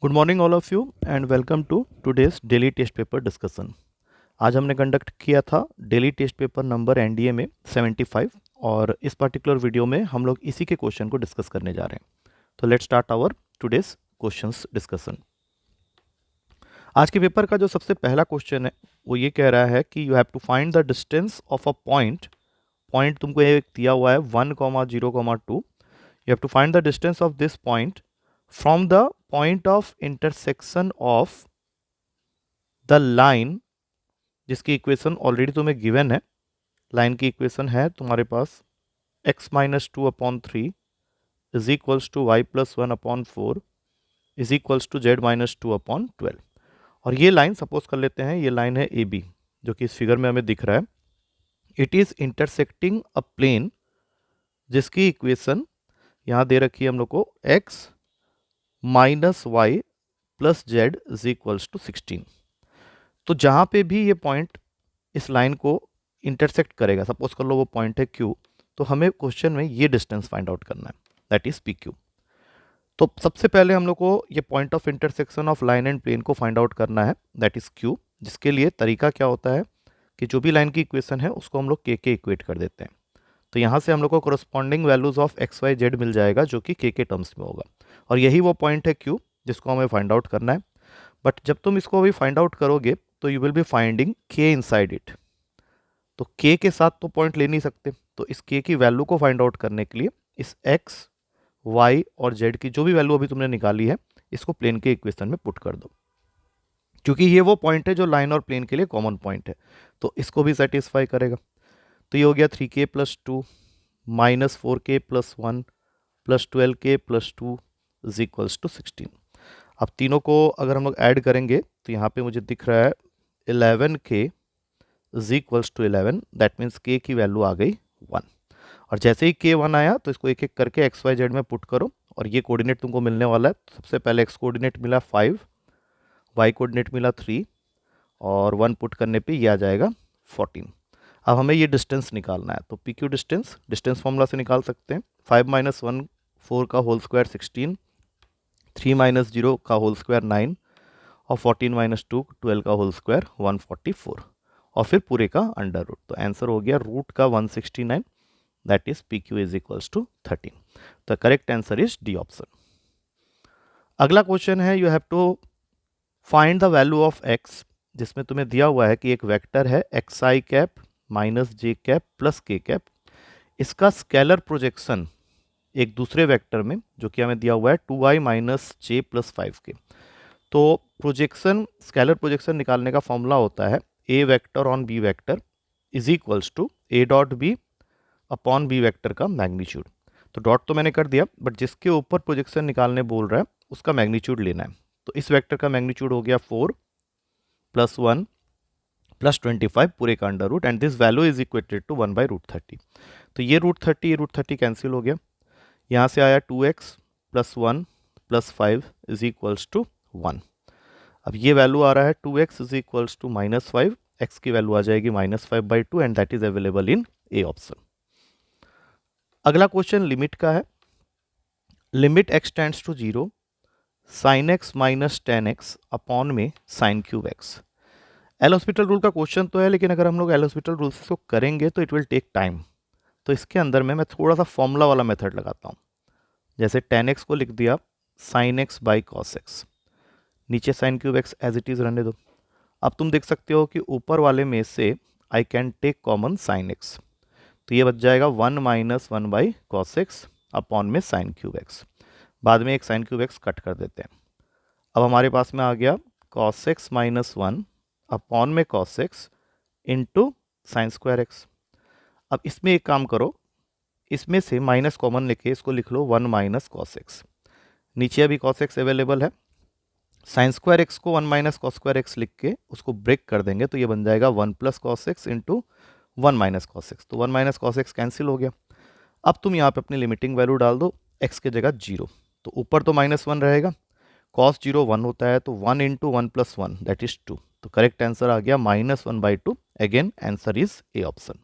Good morning all of you and welcome to today's daily test paper discussion. आज हमने conduct किया था daily test paper number NDA में 75 और इस पर्टिकुलर वीडियो में हम लोग इसी के क्वेश्चन को डिस्कस करने जा रहे हैं। तो let's start our today's questions discussion. आज के पेपर का जो सबसे पहला क्वेश्चन है वो ये कह रहा है कि you have to find the distance of a point तुमको एक दिया हुआ है 1,0,2। You have to find the distance of this point from the point of intersection of the line, जिसकी इक्वेशन ऑलरेडी तुम्हें गिवन है। लाइन की इक्वेशन है तुम्हारे पास x minus 2/3 is equals to y plus 1/4 is equals to z minus 2/12। और ये line suppose कर लेते हैं, ये लाइन है ए बी जो कि इस फिगर में हमें दिख रहा है। It is intersecting a plane जिसकी इक्वेशन यहाँ दे रखी है हम लोग को x minus y plus z is equals to 16। तो जहाँ पे भी ये पॉइंट इस लाइन को इंटरसेक्ट करेगा, सपोज कर लो वो पॉइंट है क्यू, तो हमें क्वेश्चन में ये डिस्टेंस फाइंड आउट करना है, दैट इज पी क्यू। तो सबसे पहले हम लोग को ये point of intersection of line and plane को फाइंड आउट करना है, दैट इज क्यू। जिसके लिए तरीका क्या होता है कि जो भी लाइन की इक्वेशन है उसको हम लोग के इक्वेट कर देते हैं। तो यहाँ से हम लोग को corresponding values of x y z मिल जाएगा जो कि के टर्म्स में होगा, और यही वो पॉइंट है क्यू जिसको हमें फाइंड आउट करना है। बट जब तुम इसको अभी फाइंड आउट करोगे तो यू विल बी फाइंडिंग के इनसाइड इट। तो के साथ तो पॉइंट ले नहीं सकते, तो इस के की वैल्यू को फाइंड आउट करने के लिए इस एक्स वाई और जेड की जो भी वैल्यू अभी तुमने निकाली है इसको प्लेन के इक्वेशन में पुट कर दो, क्योंकि ये वो पॉइंट है जो लाइन और प्लेन के लिए कॉमन पॉइंट है, तो इसको भी सेटिस्फाई करेगा। तो ये हो गया 3k plus 2 minus 4k plus 1 plus 12k plus 2 is equals to 16। अब तीनों को अगर हम लोग ऐड करेंगे तो यहाँ पे मुझे दिख रहा है 11k is equals to 11, that means k की वैल्यू आ गई 1। और जैसे ही k 1 आया तो इसको एक एक करके एक्स वाई जेड में पुट करो और ये कोऑर्डिनेट तुमको मिलने वाला है। तो सबसे पहले x कोऑर्डिनेट मिला 5, y कोऑर्डिनेट मिला 3 और 1 पुट करने पे ये आ जाएगा 14। अब हमें ये डिस्टेंस निकालना है, तो पी क्यू डिस्टेंस फॉर्मूला से निकाल सकते हैं। 5 माइनस 1 4 का होल स्क्वायर 16, 3 माइनस 0 का होल स्क्वायर 9 और 14 माइनस 2 12 का होल स्क्वायर 144 और फिर पूरे का अंडर रूट। तो आंसर हो गया रूट का 169, that is P Q is equals to 13। The correct answer is D option. अगला क्वेश्चन है you have to find the value of x, जिसमें तुम्हें दिया हुआ है कि एक वेक्टर है x i cap minus j cap plus k cap, इसका स्केलर प्रोजेक्शन एक दूसरे वेक्टर में जो कि हमें दिया हुआ है 2i माइनस जे प्लस 5k। तो प्रोजेक्शन, स्केलर प्रोजेक्शन निकालने का फॉर्मूला होता है a vector on b vector is equals to a dot b upon b vector का मैग्नीट्यूड। तो डॉट तो मैंने कर दिया, बट जिसके ऊपर प्रोजेक्शन निकालने बोल रहा है उसका मैग्नीट्यूड लेना है। तो इस वेक्टर का मैग्नीट्यूड हो गया 4 प्लस 1 प्लस 25 पूरे का under root, and this value is equated to 1/√30। तो ये √30 कैंसिल हो गया, यहाँ से आया 2x plus 1 plus 5 is equals to 1। अब ये वैल्यू आ रहा है 2x is equals to -5, x की वैल्यू आ जाएगी -5/2 and that is available in a option. अगला क्वेश्चन लिमिट का है। Limit x tends to 0 sine x minus 10x upon में sine cube x। L hospital rule का क्वेश्चन तो है, लेकिन अगर हम लोग एल हॉस्पिटल रूल से करेंगे तो इट विल टेक टाइम। तो इसके अंदर में मैं थोड़ा सा फॉर्मूला वाला मेथड लगाता हूँ। जैसे 10x को लिख दिया sine x by cos x, नीचे sine cube x as it is रहने दो। अब तुम देख सकते हो कि ऊपर वाले में से I can take common sine x, तो ये बच जाएगा 1 minus 1 by cos x upon में साइन क्यूब x। बाद में एक साइन क्यूब x कट कर देते हैं। अब हमारे पास में आ गया कॉस x माइनस 1 अपॉन में cos x into sine square x। अब इसमें एक काम करो, इसमें से माइनस कॉमन लेके इसको लिख लो 1 माइनस कॉस एक्स। नीचे अभी कॉस एक्स अवेलेबल है, साइन स्क्वायर एक्स को 1 माइनस कॉस स्क्वायर एक्स लिख के उसको ब्रेक कर देंगे तो ये बन जाएगा 1 plus cos x into 1 minus cos x. तो 1 माइनस कॉस एक्स कैंसिल हो गया। अब तुम यहाँ पे अपनी लिमिटिंग वैल्यू डाल दो, एक्स की जगह 0, तो ऊपर तो -1 रहेगा, कॉस 0 1 होता है, तो 1 इंटू 1 प्लस 1 दैट इज 2। तो करेक्ट आंसर आ गया -1/2। Again answer is a option.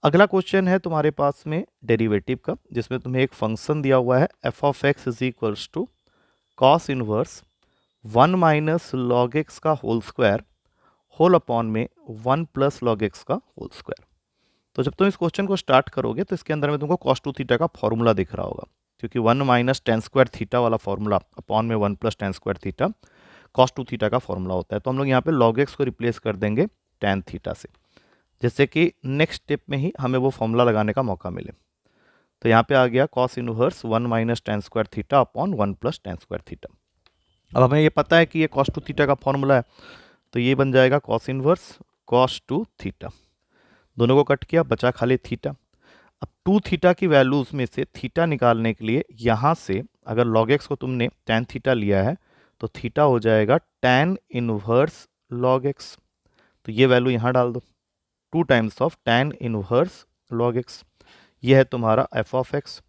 अगला क्वेश्चन है तुम्हारे पास में डेरिवेटिव का, जिसमें तुम्हें एक फंक्शन दिया हुआ है f of x is equals to cos inverse 1 minus log x का होल स्क्वायर होल अपॉन में 1 प्लस लॉग एक्स का होल स्क्वायर। तो जब तुम इस क्वेश्चन को स्टार्ट करोगे तो इसके अंदर में तुमको कॉस टू थीटा का फॉर्मूला दिख रहा होगा, क्योंकि 1 माइनस टेन स्क्वायर थीटा वाला फॉर्मूला अपॉन में 1 plus ten square theta cos two theta का फॉर्मूला होता है। तो हम लोग यहाँ पे लॉग एक्स को रिप्लेस कर देंगे टेन थीटा से, जिससे कि नेक्स्ट स्टेप में ही हमें वो फॉर्मूला लगाने का मौका मिले। तो यहाँ पे आ गया cos inverse 1 minus ten square theta upon 1 plus ten square theta. अब हमें ये पता है कि ये कॉस टू थीटा का फॉर्मूला है, तो ये बन जाएगा cos inverse cos two theta. दोनों को कट किया, बचा खाली थीटा। अब टू थीटा की वैल्यूज में से थीटा निकालने के लिए यहाँ से अगर लॉग एक्स को तुमने टेन थीटा लिया है तो थीटा हो जाएगा टेन इनवर्स लॉग एक्स। तो ये वैल्यू यहाँ डाल दो, 2 times of tan inverse log x. ये है तुम्हारा एफ ऑफ एक्स।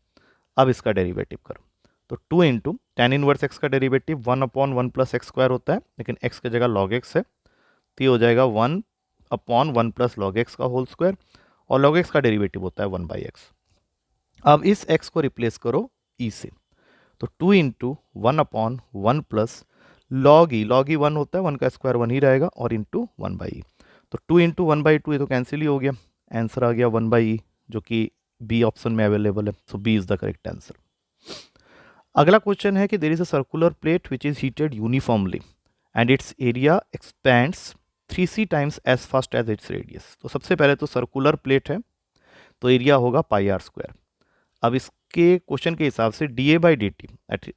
अब इसका डेरिवेटिव करो, तो 2 इंटू टेन इनवर्स एक्स का derivative 1 upon 1 plus x square होता है, लेकिन एक्स की जगह लॉग एक्स है, तो ये हो जाएगा 1 अपॉन 1 प्लस लॉग एक्स का होल स्क्वायर, और लॉग एक्स का डेरिवेटिव होता है 1 बाई एक्स। अब इस x को रिप्लेस करो e से, तो 2 इंटू 1 अपॉन 1 प्लस लॉग ई 1 होता है, 1 का स्क्वायर 1 ही रहेगा, और इंटू 1 बाई ई। तो 2 इंटू 1 बाई 2 ये तो कैंसिल ही हो गया, आंसर आ गया 1 बाई ई, जो कि बी ऑप्शन में अवेलेबल है। So B is the correct answer. अगला क्वेश्चन है कि there is a circular plate which is heated uniformly and its area expands 3c times as fast as its radius. तो सबसे पहले तो सर्कुलर प्लेट है, तो एरिया होगा पाई आर स्क्वायर। अब इसके क्वेश्चन के हिसाब से d a by d t,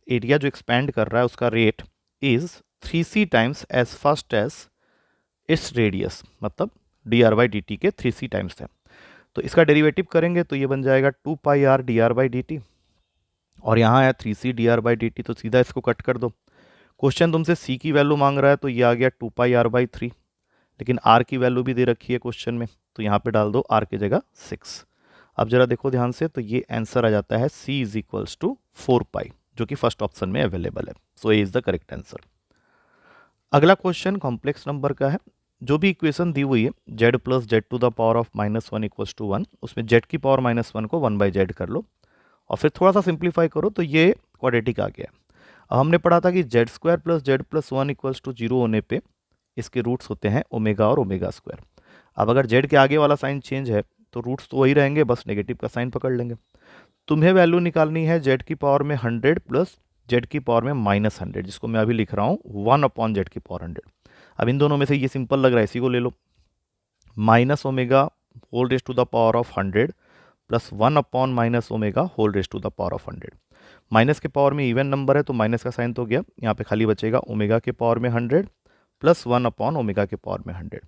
area जो एक्सपैंड कर रहा है उसका rate is 3c times as fast as its radius, मतलब d r by d t के 3c टाइम्स है। तो इसका डेरिवेटिव करेंगे तो ये बन जाएगा 2 pi r d r by d t, और यहाँ है 3c d r by d t, तो सीधा इसको कट कर दो। क्वेश्चन तुमसे c की वैल्यू मांग रहा है, तो ये आ गया 2 पाई आर बाई 3, लेकिन r की वैल्यू भी दे रखी है क्वेश्चन में, तो यहाँ पे डाल दो r की जगह 6। अब जरा देखो ध्यान से, तो ये आंसर आ जाता है c is equals to 4 pi, जो कि फर्स्ट ऑप्शन में अवेलेबल है। So A is the correct answer. अगला क्वेश्चन कॉम्प्लेक्स नंबर का है। जो भी इक्वेशन दी हुई है z plus z to the power of -1 equals to 1, उसमें z की पावर -1 को 1 बाई जेड कर लो, और फिर थोड़ा सा सिंप्लीफाई करो तो ये क्वाड्रेटिक आ गया। अब हमने पढ़ा था कि z square plus z plus 1 equals to 0 होने पे इसके रूट्स होते हैं ओमेगा और ओमेगा स्क्वायर। अब अगर जेड के आगे वाला साइन चेंज है तो रूट्स तो वही रहेंगे, बस नेगेटिव का साइन पकड़ लेंगे। तुम्हें वैल्यू निकालनी है जेड की पावर में 100 प्लस जेड की पावर में -100, जिसको मैं अभी लिख रहा हूँ 1 अपॉन जेड की पावर 100। अब इन दोनों में से ये सिंपल लग रहा है, इसी को ले लो, minus omega whole raise to the power of 100 plus 1 upon minus omega whole raise to the power of 100। Minus के पावर में इवन नंबर है तो माइनस का साइन तो गया, यहाँ पे खाली बचेगा ओमेगा के पावर में 100 प्लस 1 अपॉन ओमेगा के पावर में 100।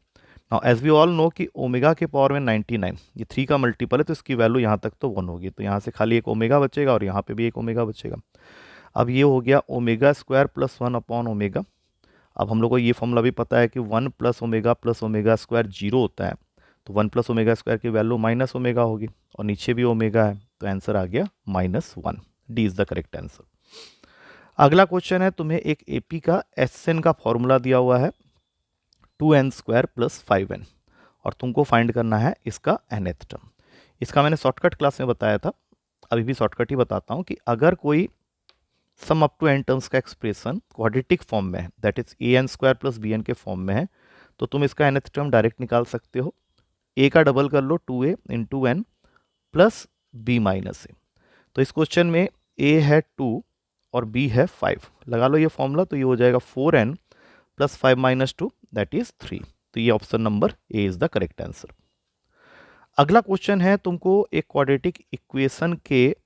Now as we all know कि ओमेगा के पावर में 99, ये 3 का मल्टीपल है, तो इसकी वैल्यू यहाँ तक तो 1 होगी, तो यहाँ से खाली एक ओमेगा बचेगा और यहाँ पे भी एक ओमेगा बचेगा। अब ये हो गया omega square plus 1 upon omega. अब हम लोग को ये फॉर्मूला भी पता है कि 1 प्लस ओमेगा स्क्वायर 0 होता है, तो 1 प्लस ओमेगा स्क्वायर की वैल्यू माइनस ओमेगा होगी, और नीचे भी ओमेगा है, तो आंसर आ गया -1। D is the correct answer. अगला क्वेश्चन है, तुम्हें एक एपी का एसएन का फॉर्मूला दिया हुआ है 2n स्क्वायर प्लस 5n, और तुमको फाइंड करना है इसका nth टर्म। इसका मैंने शॉर्टकट क्लास में बताया था, अभी भी शॉर्टकट ही बताता हूँ कि अगर कोई sum up to n terms का एक्सप्रेशन क्वाड्रेटिक फॉर्म में है, that is an square plus bn के फॉर्म में है, तो तुम इसका nth टर्म डायरेक्ट निकाल सकते हो। a का डबल कर लो 2a into n plus b minus a. तो इस क्वेश्चन में a है 2 और b है 5, लगा लो ये फॉर्मूला, तो ये हो जाएगा 4n plus 5 minus 2 that is 3। तो ये option number A is the correct answer. अगला क्वेश्चन है, तुमको एक क्वाड्रेटिक इक्वेशन के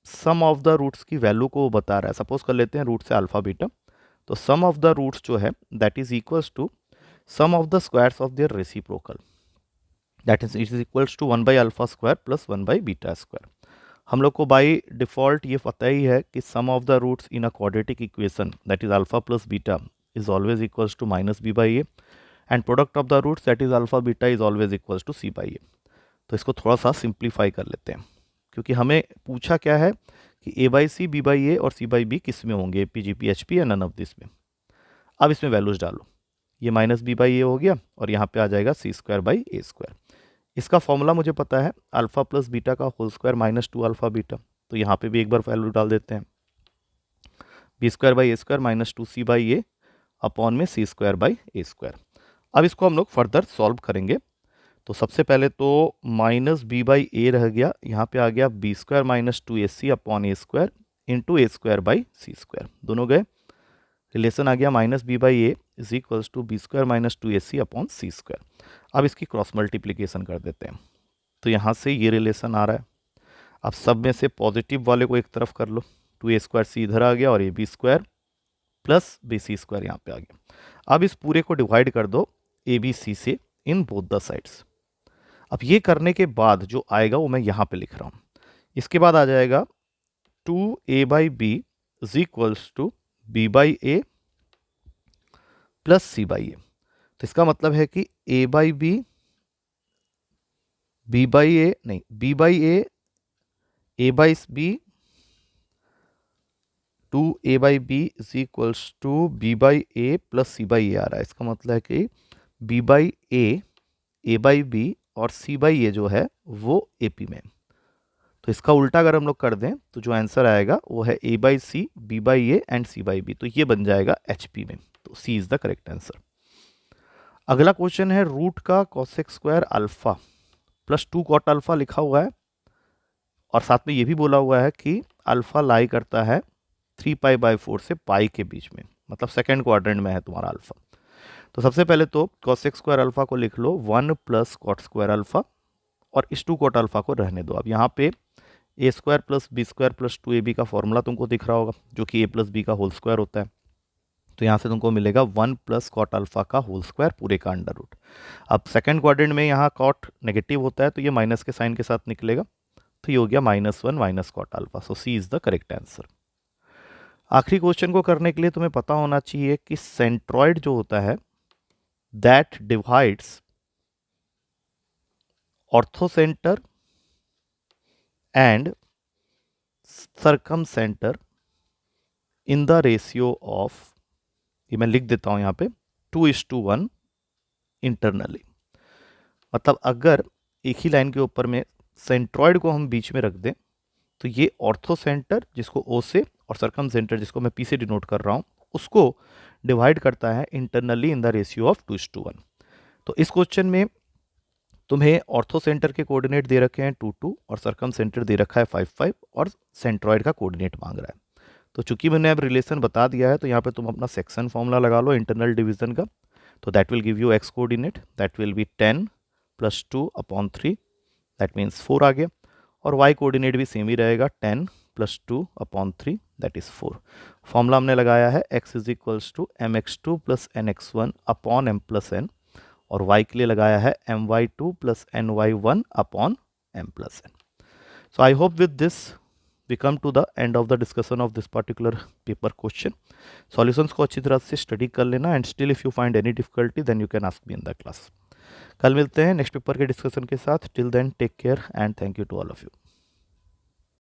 सम ऑफ द रूट्स की वैल्यू को बता रहा है। सपोज कर लेते हैं रूट से अल्फा बीटा, तो सम ऑफ द रूट्स जो है that is equals to sum of the squares of their reciprocal, that is it is equals to 1 by alpha square plus 1 by beta square. हम लोग को बाई डिफॉल्ट ये पता ही है कि sum of the roots in a quadratic equation that is alpha plus beta is always equals to minus b by a, and product of the roots that is alpha beta is always equals to c by a. तो इसको थोड़ा सा simplify कर लेते हैं, क्योंकि हमें पूछा क्या है कि ए बाई सी, बी बाई ए और सी बाई बी किस में होंगे, P G P H P या नन ऑफ दिस में। अब इसमें वैल्यूज डालो, ये माइनस बी बाई ए हो गया और यहाँ पे आ जाएगा सी स्क्वायर बाई ए स्क्वायर। इसका फॉर्मूला मुझे पता है अल्फा प्लस बीटा का होल स्क्वायर -2 अल्फा बीटा, तो यहाँ पे भी एक बार वैल्यू डाल देते हैं। B square by a square minus 2c by a upon में c square by a square. अब इसको हम लोग फर्दर सॉल्व करेंगे। तो सबसे पहले तो माइनस बी बाई ए रह गया, यहाँ पे आ गया b square minus 2ac upon a square into a square by c square, दोनों गए। रिलेशन आ गया minus b by a is equals to b square minus 2ac upon c square. अब इसकी क्रॉस मल्टीप्लीकेशन कर देते हैं, तो यहाँ से ये रिलेशन आ रहा है। अब सब में से पॉजिटिव वाले को एक तरफ कर लो, 2a स्क्वायर सी इधर आ गया और a b square plus b c square यहाँ पे आ गया। अब इस पूरे को डिवाइड कर दो ए बी सी से इन बोथ द साइड्स। अब ये करने के बाद जो आएगा वो मैं यहाँ पे लिख रहा हूँ। इसके बाद आ जाएगा 2a by b is equals to b by a plus c by a. तो इसका मतलब है कि a by b, b by a नहीं, b by a by b, 2a by b is equals to b by a plus c by a आ रहा है। इसका मतलब है कि b by a by b और सी बाई ए जो है वो ए पी में। तो इसका उल्टा अगर हम लोग कर दें तो जो आंसर आएगा वो है a by c, b by a and c by b. तो ये बन जाएगा एच पी में। तो C is the correct answer. अगला क्वेश्चन है रूट का cosec square alpha plus 2 cot alpha लिखा हुआ है और साथ में ये भी बोला हुआ है कि अल्फा लाई करता है 3 पाई बाई 4 से पाई के बीच में, मतलब सेकेंड क्वाड्रेंट में है तुम्हारा अल्फा। तो सबसे पहले तो कॉसेक स्क्वायर अल्फा को लिख लो 1 प्लस कॉट स्क्वायर अल्फा और इस 2 कॉट अल्फा को रहने दो। अब यहाँ पे a square plus b square plus 2ab का फॉर्मूला तुमको दिख रहा होगा जो कि ए प्लस बी का होल स्क्वायर होता है। तो यहाँ से तुमको मिलेगा 1 प्लस कॉट अल्फा का होल स्क्वायर पूरे का अंडर रूट। अब सेकेंड क्वाड्रेंट में यहाँ कॉट नेगेटिव होता है तो ये माइनस के साइन के साथ निकलेगा, तो ये हो गया -1 minus cot alpha. So C is the correct answer. आखिरी क्वेश्चन को करने के लिए तुम्हें पता होना चाहिए कि सेंट्रॉइड जो होता है that divides orthocentre and circumcentre in the ratio of, ये मैं लिख देता हूं यहाँ पे 2:1 इंटरनली। मतलब अगर एक ही लाइन के ऊपर में सेंट्रॉइड को हम बीच में रख दें तो ये ऑर्थोसेंटर जिसको ओ से और सर्कमसेंटर जिसको मैं पी से डिनोट कर रहा हूँ उसको डिवाइड करता है internally in the ratio of 2:1। तो इस क्वेश्चन में तुम्हें ऑर्थोसेंटर के कोऑर्डिनेट दे रखे हैं 2 और सर्कमसेंटर दे रखा है 5 और सेंट्रॉइड का कोऑर्डिनेट मांग रहा है। तो चूंकि मैंने अब रिलेशन बता दिया है तो यहाँ पे तुम अपना सेक्शन फॉर्मूला लगा लो इंटरनल डिवीजन का। तो that will give you x coordinate, that will be 10 + 2 upon 3, that means 4 आ गया। और वाई कोऑर्डिनेट भी सेम ही रहेगा 10 + 2 अपॉन 3, दैट इज़ 4। फॉर्मूला हमने लगाया है x is equals to mx2 + nx1 upon m + n और y के लिए लगाया है my2 + ny1 upon m + n। So I hope with this we come to the end of the discussion of this particular paper question. Solutions को अच्छी तरह से study कर लेना and still if you find any difficulty then you can ask me in the class. कल मिलते हैं next paper के डिस्कशन के साथ। Till then take care and thank you to all of you.